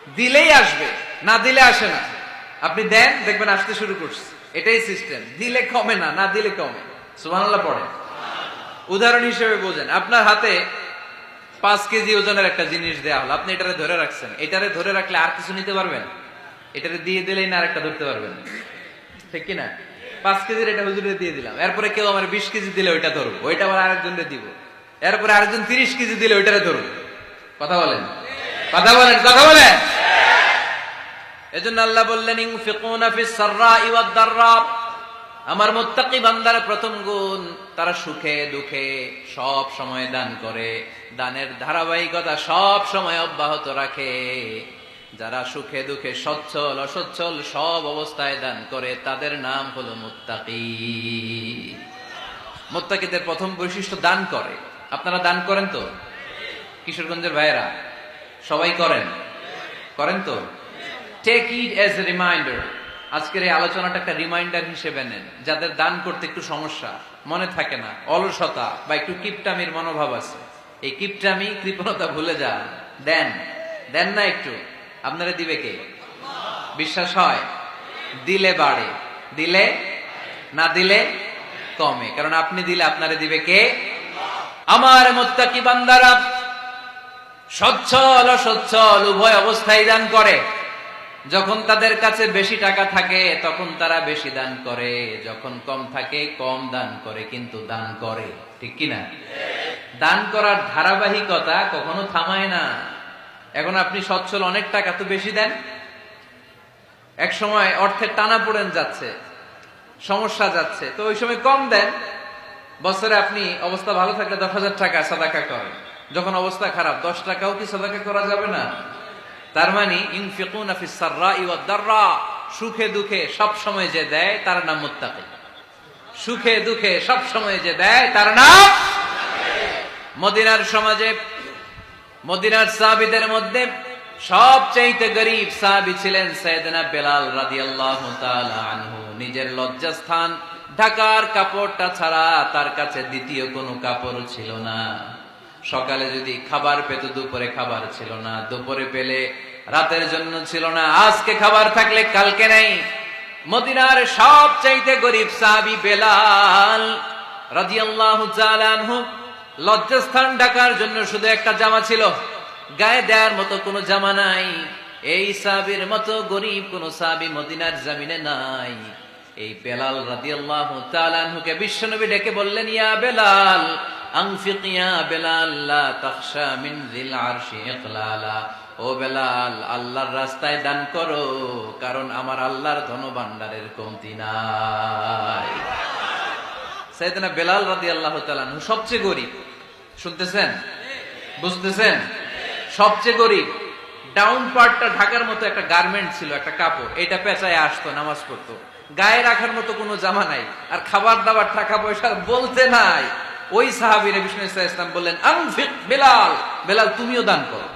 দিলেই আসবে, না দিলে আসে না। আপনি দেন, দেখবেন আসতে শুরু করছে। এটাই সিস্টেম। দিলে কমে না, না দিলে কমে। সুবহানাল্লাহ পড়ে। উদাহরণ হিসেবে বোঝেন, আপনার হাতে 5 কেজি ওজনের একটা জিনিস দেয়া হলো, আপনি এটারে ধরে রাখছেন। এটারে ধরে রাখলে আর কিছু নিতে পারবেন? এটারে দিয়ে দিলেই না আরেকটা ধরতে পারবেন, ঠিক কিনা? 5 কেজির এটা হুজুরে দিয়ে দিলাম, এরপরে কেউ আমার 20 কেজি দিলে ওইটা ধরবো, ওইটা আবার আরেকজনকে দিব, এরপরে আরেকজন 30 কেজি দিলে ওইটারে ধরবো। কথা বলেন, কথা বলেন, কথা বলেন। এজন্য আল্লাহ বললেন ইনফিকুনা ফিস সাররাই ওয়াদ দাররা। আমার মুত্তাকি বান্দার প্রথম গুণ, তারা সুখে দুঃখে সব সময় দান করে, দানের ধারাবাহিকতা সব সময় অব্যাহত রাখে। যারা সুখে দুঃখে সচ্ছল অসচ্ছল সব অবস্থায় দান করে, তাদের নাম হলো মুত্তাকি। মুত্তাকিদের প্রথম বৈশিষ্ট্য দান করে। আপনারা দান করেন তো? কিশোরগঞ্জের ভাইয়েরা সবাই করেন? করেন তো? Take it as a reminder. আজকের এই আলোচনাটা একটা রিমাইন্ডার হিসেবে নেন। যাদের দান করতে একটু সমস্যা, মনে থাকে না, অলসতা বা একটু কিপটামির মনোভাব আছে, এই কিপটামি কৃপণতা ভুলে যান। দেন, দেন না একটু, আপনারা দিবে কে? বিশ্বাস হয়? দিলে বাড়ে, দিলে না দিলে কমে। কারণ আপনি দিলে আপনারে দিবে কে? আমার মুত্তাকি বান্দারা সচ্ছল অসচ্ছল উভয় অবস্থায় দান করে। যখন তাদের কাছে বেশি টাকা থাকে তখন তারা বেশি দান করে, যখন কম থাকে কম দান করে, কিন্তু দান করে, ঠিক কিনা? দান করার ধারাবাহিকতা কখনো থামায় না। এখন আপনি সচ্ছল, অনেক টাকা তো বেশি দেন, এক সময় অর্থের টানা পড়েন যাচ্ছে, সমস্যা যাচ্ছে, তো ওই সময় কম দেন। বছরে আপনি অবস্থা ভালো থাকলে 10,000 টাকা সাদাকা করেন, যখন অবস্থা খারাপ 10 টাকাও কি সাদাকা করা যাবে না? তার মানে ইনফিকুনা ফিস সাররাই ওয়াদ দাররা, সুখে দুঃখে সব সময় যে দেয় তার নাম মুত্তাকি। সুখে দুঃখে সব সময় যে দেয় তার নাম। মদিনার সমাজে, মদিনার সাহাবীদের মধ্যে সবচেয়ে গরীব সাহাবী ছিলেন সাইয়েদনা বেলাল রাদিয়াল্লাহু তাআলা আনহু। নিজের লজ্জাস্থান ঢাকার কাপড়টা ছাড়া তার কাছে দ্বিতীয় কোনো কাপড় ছিল না। সকালে যদি খাবার পেত, দুপুরে খাবার ছিল না, দুপুরে পেলে রাতের জন্য ছিল না, আজকে খাবার থাকলে কালকে নেই। মদিনার সবচাইতে গরীব সাহাবী বেলাল রাদিয়াল্লাহু তাআলা আনহু, লজ্জাস্থান ঢাকার জন্য শুধু একটা জামা ছিল, গায়ে দেওয়ার মতো কোনো জামা নাই। এই সাহাবীর মতো গরীব কোন সাহাবী মদিনার জমিনে নাই। এই বেলাল রাদিয়াল্লাহু তাআলা আনহুকে বিশ্বনবী ডেকে বললেন, ইয়া বেলাল আনফিক ইয়া বেলাল লা তাখশা মিন যিল আরশি ইকলালা। ও বেলাল, আল্লাহর রাস্তায় দান করো, কারণ আমার আল্লাহর ধনভাণ্ডারের কমতি নাই। সাইয়েদনা বেলাল রাদিয়াল্লাহু তাআলা আনহু সবচেয়ে গরীব। শুনতেছেন? বুঝতেছেন? সবচেয়ে গরীব। ডাউন পার্টটা ঢাকার মতো একটা গার্মেন্ট ছিল, একটা কাপড়, এটা পেঁচায় আসতো, নামাজ পড়তো। গায়ে রাখার মতো কোনো জামা নাই, আর খাবার দাবার টাকা পয়সা বলতে নাই। ওই সাহাবীর বিষ্ণু ইসলাম বললেন, আনফিক বেলাল, বেলাল তুমিও দান করো।